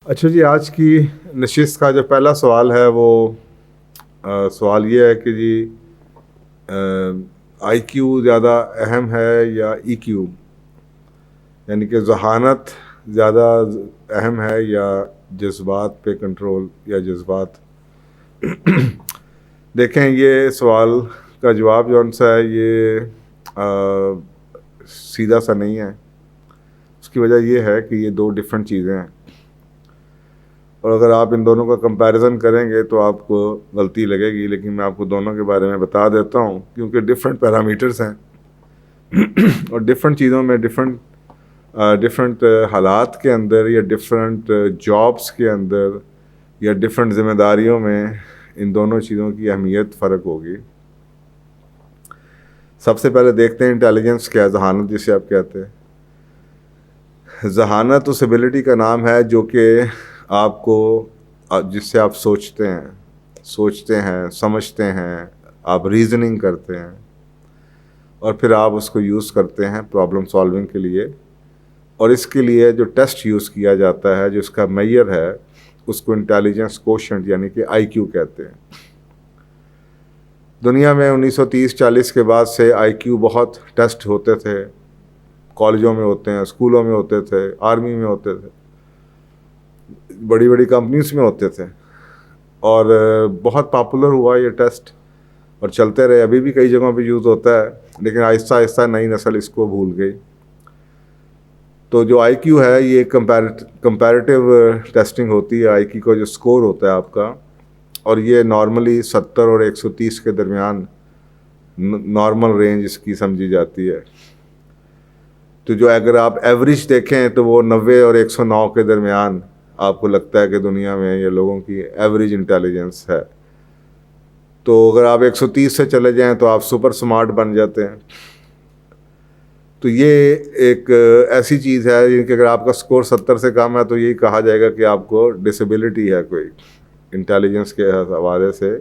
अच्छा जी, आज की नशिस्त का जो पहला सवाल है वो सवाल ये है कि जी आईक्यू ज़्यादा अहम है या ईक्यू, यानी कि जहानत ज़्यादा अहम है या जज्बात पे कंट्रोल या जज्बात। देखें, ये सवाल का जवाब जो सा है ये सीधा सा नहीं है। उसकी वजह ये है कि ये दो डिफरेंट चीज़ें हैं, और अगर आप इन दोनों का कंपैरिजन करेंगे तो आपको गलती लगेगी, लेकिन मैं आपको दोनों के बारे में बता देता हूँ क्योंकि डिफरेंट पैरामीटर्स हैं और डिफरेंट चीज़ों में डिफरेंट हालात के अंदर या डिफरेंट जॉब्स के अंदर या डिफरेंट जिम्मेदारियों में इन दोनों चीज़ों की अहमियत फ़र्क होगी। सबसे पहले देखते हैं इंटेलिजेंस क्या है, जहानत जिसे आप कहते हैं। जहानत उस एबिलिटी का नाम है जो कि आपको जिससे आप सोचते हैं, समझते हैं, आप रीजनिंग करते हैं और फिर आप उसको यूज़ करते हैं प्रॉब्लम सॉल्विंग के लिए। और इसके लिए जो टेस्ट यूज़ किया जाता है, जो इसका मेजर है, उसको इंटेलिजेंस कोशेंट यानी कि आईक्यू कहते हैं। दुनिया में 1930-40 के बाद से आईक्यू बहुत टेस्ट होते थे, कॉलेजों में होते हैं, स्कूलों में होते थे, आर्मी में होते थे, बड़ी बड़ी कंपनीज में होते थे और बहुत पॉपुलर हुआ ये टेस्ट और चलते रहे। अभी भी कई जगहों पे यूज़ होता है, लेकिन आहिस्ता आहिस्ता नई नस्ल इसको भूल गई। तो जो आईक्यू है ये कंपैरेटिव टेस्टिंग होती है। आईक्यू का जो स्कोर होता है आपका, और ये नॉर्मली 70 और 130 के दरमियान नॉर्मल रेंज इसकी समझी जाती है। तो जो अगर आप एवरेज देखें तो वो 90 और 109 के दरमियान आपको लगता है कि दुनिया में ये लोगों की एवरेज इंटेलिजेंस है। तो अगर आप 130 से चले जाएं तो आप सुपर स्मार्ट बन जाते हैं। तो ये एक ऐसी चीज़ है कि अगर आपका स्कोर 70 से कम है तो यही कहा जाएगा कि आपको डिसेबिलिटी है कोई, इंटेलिजेंस के हवाले से।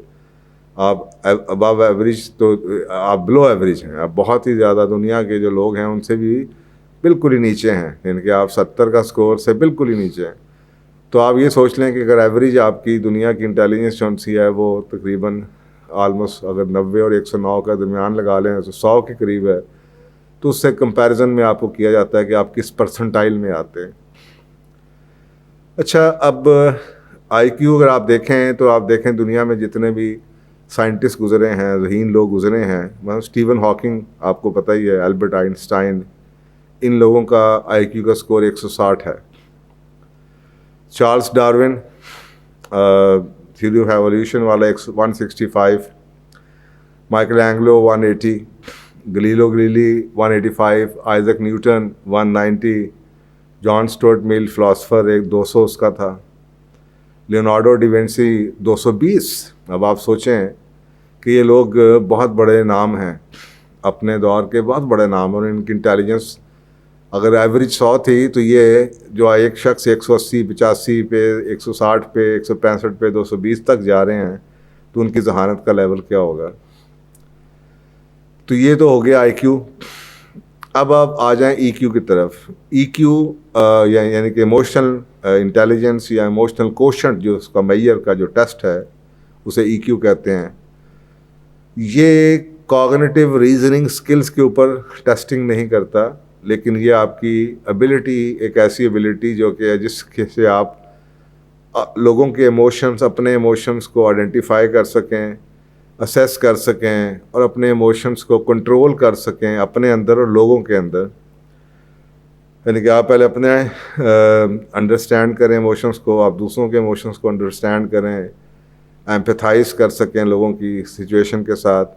आप अबव एवरेज तो आप बिलो एवरेज हैं, आप बहुत ही ज़्यादा दुनिया के जो लोग हैं उनसे भी बिल्कुल ही नीचे हैं, यानी कि आप 70 का स्कोर से बिल्कुल ही नीचे हैं। तो आप ये सोच लें कि अगर एवरेज आपकी दुनिया की इंटेलिजेंस जो सी है वो तकरीबन आलमोस्ट अगर 90 और 109 का दरमियान लगा लें तो 100 के करीब है, तो उससे कंपैरिजन में आपको किया जाता है कि आप किस परसेंटाइल में आते हैं। अच्छा, अब आईक्यू अगर आप देखें तो आप देखें दुनिया में जितने भी साइंटिस्ट गुजरे हैं, ज़हीन लोग गुजरे हैं, मतलब स्टीवन हॉकिंग आपको पता ही है, अल्बर्ट आइंस्टाइन, इन लोगों का आईक्यू का स्कोर 160 है। Charles Darwin theory of evolution वाला 165, माइकल एंग्लो 180, गलीलो गलीली 185, Isaac Newton 190, John Stuart Mill philosopher 200 उसका था, लियोनार्डो डिविंसी 220। अब आप सोचें कि ये लोग बहुत बड़े नाम हैं, अपने दौर के बहुत बड़े नाम, और इनकी इंटेलिजेंस अगर एवरेज 100 थी तो ये जो एक शख्स 180, 85 पे, 160 पे, 165 पे, 220 तक जा रहे हैं, तो उनकी जहानत का लेवल क्या होगा। तो ये तो हो गया आईक्यू। अब आप आ जाएं ईक्यू की तरफ। ईक्यू यानी कि इमोशनल इंटेलिजेंस या इमोशनल कोशेंट, जो उसका मेजर का जो टेस्ट है उसे ईक्यू कहते हैं। ये कॉग्निटिव रीजनिंग स्किल्स के ऊपर टेस्टिंग नहीं करता, लेकिन ये आपकी एबिलिटी, एक ऐसी एबिलिटी जो कि जिससे आप लोगों के इमोशंस, अपने इमोशंस को आइडेंटिफाई कर सकें, असेस कर सकें और अपने इमोशंस को कंट्रोल कर सकें अपने अंदर और लोगों के अंदर। यानी कि आप पहले अपने अंडरस्टैंड करें इमोशंस को, आप दूसरों के इमोशंस को अंडरस्टैंड करें, एम्पैथाइज कर सकें लोगों की सिचुएशन के साथ,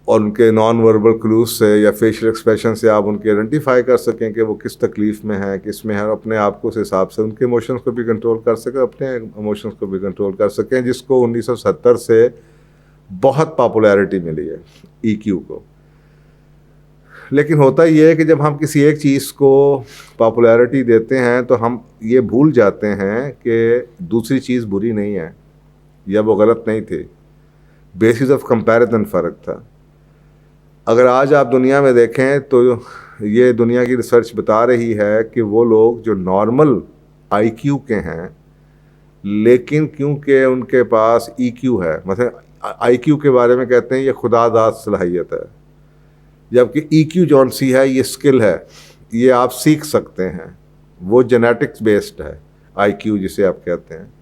और उनके नॉन वर्बल क्लूज से या फेशियल एक्सप्रेशन से आप उनके आइडेंटिफाई कर सकें कि वो किस तकलीफ़ में है, किस में है, और अपने आप को उस हिसाब से उनके इमोशंस को भी कंट्रोल कर सकें, अपने इमोशंस को भी कंट्रोल कर सकें, जिसको 1970 से बहुत पॉपुलैरिटी मिली है ईक्यू को। लेकिन होता ये है कि जब हम किसी एक चीज़ को पॉपुलैरिटी देते हैं तो हम ये भूल जाते हैं कि दूसरी चीज़ बुरी नहीं है या वो गलत नहीं थी, बेसिस ऑफ कंपैरिजन फ़र्क था। अगर आज आप दुनिया में देखें तो ये दुनिया की रिसर्च बता रही है कि वो लोग जो नॉर्मल आईक्यू के हैं, लेकिन क्योंकि उनके पास ईक्यू है, मतलब आईक्यू के बारे में कहते हैं ये खुदादाद सलाहियत है, जबकि ईक्यू जौन सी है ये स्किल है, ये आप सीख सकते हैं, वो जेनेटिक्स बेस्ड है आईक्यू जिसे आप कहते हैं।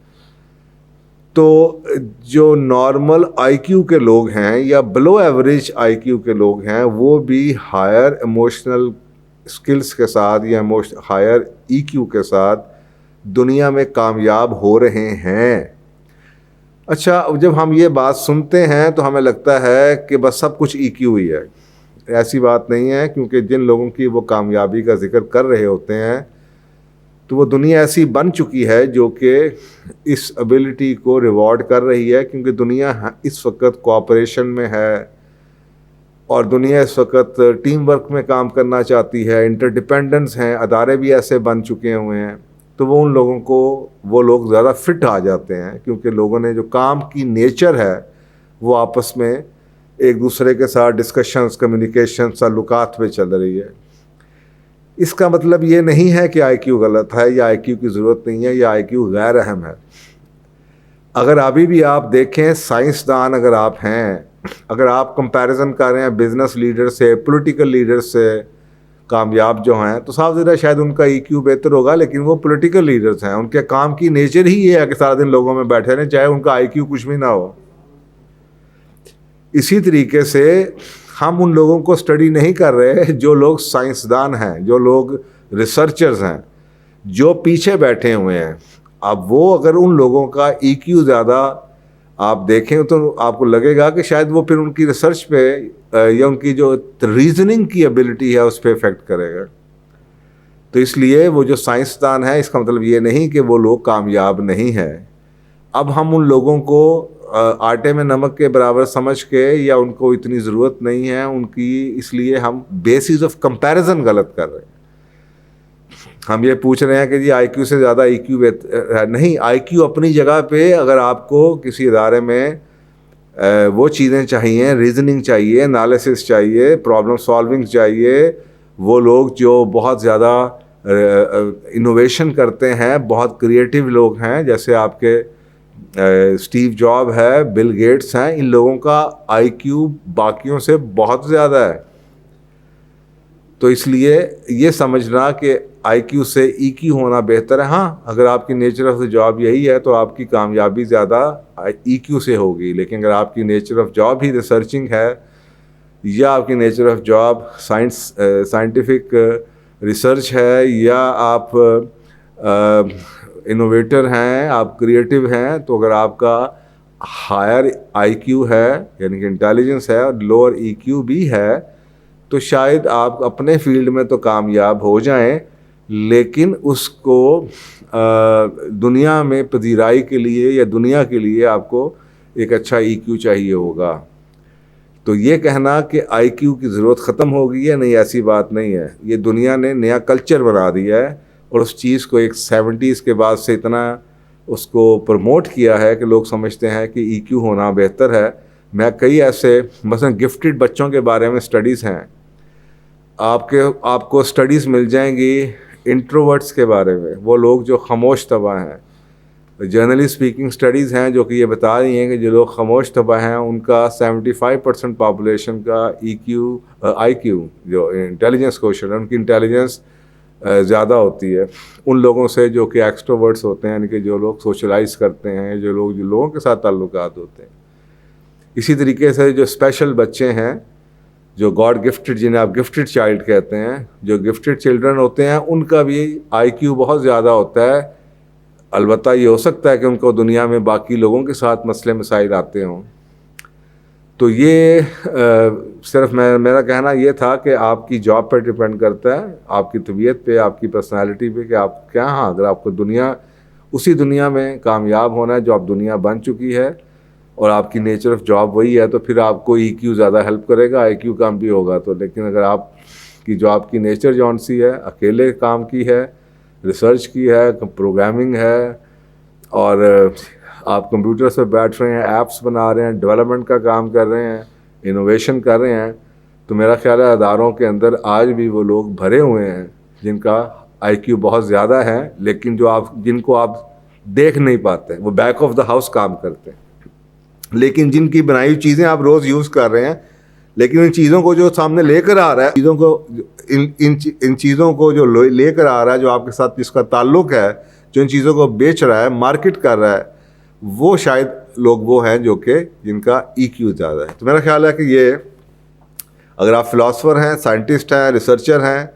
तो जो नॉर्मल आईक्यू के लोग हैं या बिलो एवरेज आईक्यू के लोग हैं वो भी हायर इमोशनल स्किल्स के साथ या हायर ईक्यू के साथ दुनिया में कामयाब हो रहे हैं। अच्छा, जब हम ये बात सुनते हैं तो हमें लगता है कि बस सब कुछ ईक्यू ही है। ऐसी बात नहीं है, क्योंकि जिन लोगों की वो कामयाबी का जिक्र कर रहे होते हैं तो वो दुनिया ऐसी बन चुकी है जो कि इस एबिलिटी को रिवॉर्ड कर रही है, क्योंकि दुनिया इस वक्त कोऑपरेशन में है और दुनिया इस वक्त टीम वर्क में काम करना चाहती है, इंटरडिपेंडेंस हैं, अदारे भी ऐसे बन चुके हुए हैं। तो वो उन लोगों को वो लोग ज़्यादा फिट आ जाते हैं, क्योंकि लोगों ने जो काम की नेचर है वो आपस में एक दूसरे के साथ डिस्कशंस, कम्युनिकेशन, ताल्लुकात पे चल रही है। इसका मतलब ये नहीं है कि आईक्यू गलत है या आईक्यू की ज़रूरत नहीं है या आईक्यू गैर अहम है। अगर अभी भी आप देखें, साइंसदान अगर आप हैं, अगर आप कंपैरिजन कर रहे हैं बिजनेस लीडर से, पॉलिटिकल लीडर से कामयाब जो हैं, तो साफ ज़रा शायद उनका ईक्यू बेहतर होगा, लेकिन वो पॉलिटिकल लीडर्स हैं, उनके काम की नेचर ही ये है कि सारा दिन लोगों में बैठे रहें, चाहे उनका आईक्यू कुछ भी ना हो। इसी तरीके से हम उन लोगों को स्टडी नहीं कर रहे जो लोग साइंसदान हैं, जो लोग रिसर्चर्स हैं, जो पीछे बैठे हुए हैं। अब वो अगर उन लोगों का ईक्यू ज़्यादा आप देखें तो आपको लगेगा कि शायद वो फिर उनकी रिसर्च पे या उनकी जो रीजनिंग की एबिलिटी है उस पर इफ़ेक्ट करेगा। तो इसलिए वो जो साइंसदान है, इसका मतलब ये नहीं कि वो लोग कामयाब नहीं हैं। अब हम उन लोगों को आटे में नमक के बराबर समझ के या उनको इतनी ज़रूरत नहीं है उनकी, इसलिए हम बेसिस ऑफ कंपैरिजन गलत कर रहे हैं। हम ये पूछ रहे हैं कि जी आईक्यू से ज़्यादा ईक्यू नहीं, आईक्यू अपनी जगह पे, अगर आपको किसी इदारे में वो चीज़ें चाहिए, रीजनिंग चाहिए, एनालिसिस चाहिए, प्रॉब्लम सॉल्विंग चाहिए, वो लोग जो बहुत ज़्यादा इनोवेशन करते हैं, बहुत क्रिएटिव लोग हैं, जैसे आपके स्टीव जॉब है, बिल गेट्स हैं, इन लोगों का आईक्यू बाकियों से बहुत ज़्यादा है। तो इसलिए ये समझना कि आईक्यू से ईक्यू होना बेहतर है। हाँ, अगर आपकी नेचर ऑफ द जॉब यही है तो आपकी कामयाबी ज़्यादा ईक्यू से होगी, लेकिन अगर आपकी nature of job he researching है या आपकी nature of job scientific research है या आप इनोवेटर हैं, आप क्रिएटिव हैं, तो अगर आपका हायर आईक्यू है यानी कि इंटेलिजेंस है और लोअर ईक्यू भी है, तो शायद आप अपने फील्ड में तो कामयाब हो जाएं, लेकिन उसको दुनिया में पजीराई के लिए या दुनिया के लिए आपको एक अच्छा ईक्यू चाहिए होगा। तो ये कहना कि आईक्यू की ज़रूरत ख़त्म हो गई है, नहीं, ऐसी बात नहीं है। ये दुनिया ने नया कल्चर बना दिया है और उस चीज़ को एक 70s के बाद से इतना उसको प्रमोट किया है कि लोग समझते हैं कि ईक्यू होना बेहतर है। मैं कई ऐसे मसलन गिफ्टेड बच्चों के बारे में स्टडीज़ हैं, आपको स्टडीज़ मिल जाएंगी इंट्रोवर्ट्स के बारे में, वो लोग जो खामोश तबा हैं। जनरली स्पीकिंग स्टडीज़ हैं जो कि ये बता रही हैं कि जो लोग खामोश तबा हैं उनका 75% पॉपुलेशन का आईक्यू जो इंटेलिजेंस क्वोशेंट है, उनकी इंटेलिजेंस ज़्यादा होती है उन लोगों से जो कि एक्सट्रोवर्ट्स होते हैं, यानी कि जो लोग सोशलाइज करते हैं, जो लोगों के साथ ताल्लुकात होते हैं। इसी तरीके से जो स्पेशल बच्चे हैं, जो गॉड गिफ्टेड, जिन्हें आप गिफ्टेड चाइल्ड कहते हैं, जो गिफ्टेड चिल्ड्रन होते हैं, उनका भी आईक्यू बहुत ज़्यादा होता है। अलबत्ता ये हो सकता है कि उनको दुनिया में बाकी लोगों के साथ मसले मसाइल आते हों। तो ये सिर्फ मेरा कहना ये था कि आपकी जॉब पर डिपेंड करता है, आपकी तबीयत पे, आपकी पर्सनालिटी पे, कि आप क्या, हाँ, अगर आपको उसी दुनिया में कामयाब होना है जो आप दुनिया बन चुकी है और आपकी नेचर ऑफ जॉब वही है, तो फिर आपको ईक्यू ज़्यादा हेल्प करेगा, आईक्यू कम भी होगा। तो लेकिन अगर आपकी जॉब की नेचर जौन सी है, अकेले काम की है, रिसर्च की है, प्रोग्रामिंग है और आप कंप्यूटर से बैठ रहे हैं, ऐप्स बना रहे हैं, डेवलपमेंट का काम कर रहे हैं, इनोवेशन कर रहे हैं, तो मेरा ख्याल है अदारों के अंदर आज भी वो लोग भरे हुए हैं जिनका IQ बहुत ज़्यादा है, लेकिन जिनको आप देख नहीं पाते, वो बैक ऑफ द हाउस काम करते हैं। लेकिन जिनकी बनाई हुई चीज़ें आप रोज़ यूज़ कर रहे हैं, लेकिन इन चीज़ों को जो सामने लेकर आ रहा है, चीज़ों को इन चीज़ों को जो लेकर आ रहा है, जो आपके साथ जिसका ताल्लुक़ है, जो इन चीज़ों को बेच रहा है, मार्केट कर रहा है, वो शायद लोग वो हैं जो कि जिनका EQ ज़्यादा है। तो मेरा ख्याल है कि ये, अगर आप फ़िलासफ़र हैं, साइंटिस्ट हैं, रिसर्चर हैं,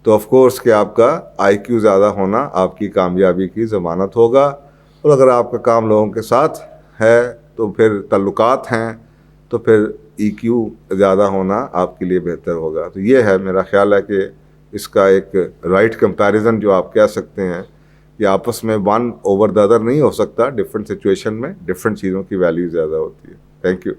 तो ऑफ कोर्स कि आपका IQ ज़्यादा होना आपकी कामयाबी की ज़मानत होगा। और अगर आपका काम लोगों के साथ है, तो फिर ताल्लुकात हैं, तो फिर EQ ज़्यादा होना आपके लिए बेहतर होगा। तो ये है, मेरा ख्याल है कि इसका एक राइट कंपैरिजन जो आप कह सकते हैं कि आपस में वन ओवर द अदर नहीं हो सकता। डिफरेंट सिचुएशन में डिफरेंट चीज़ों की वैल्यू ज़्यादा होती है। Thank you.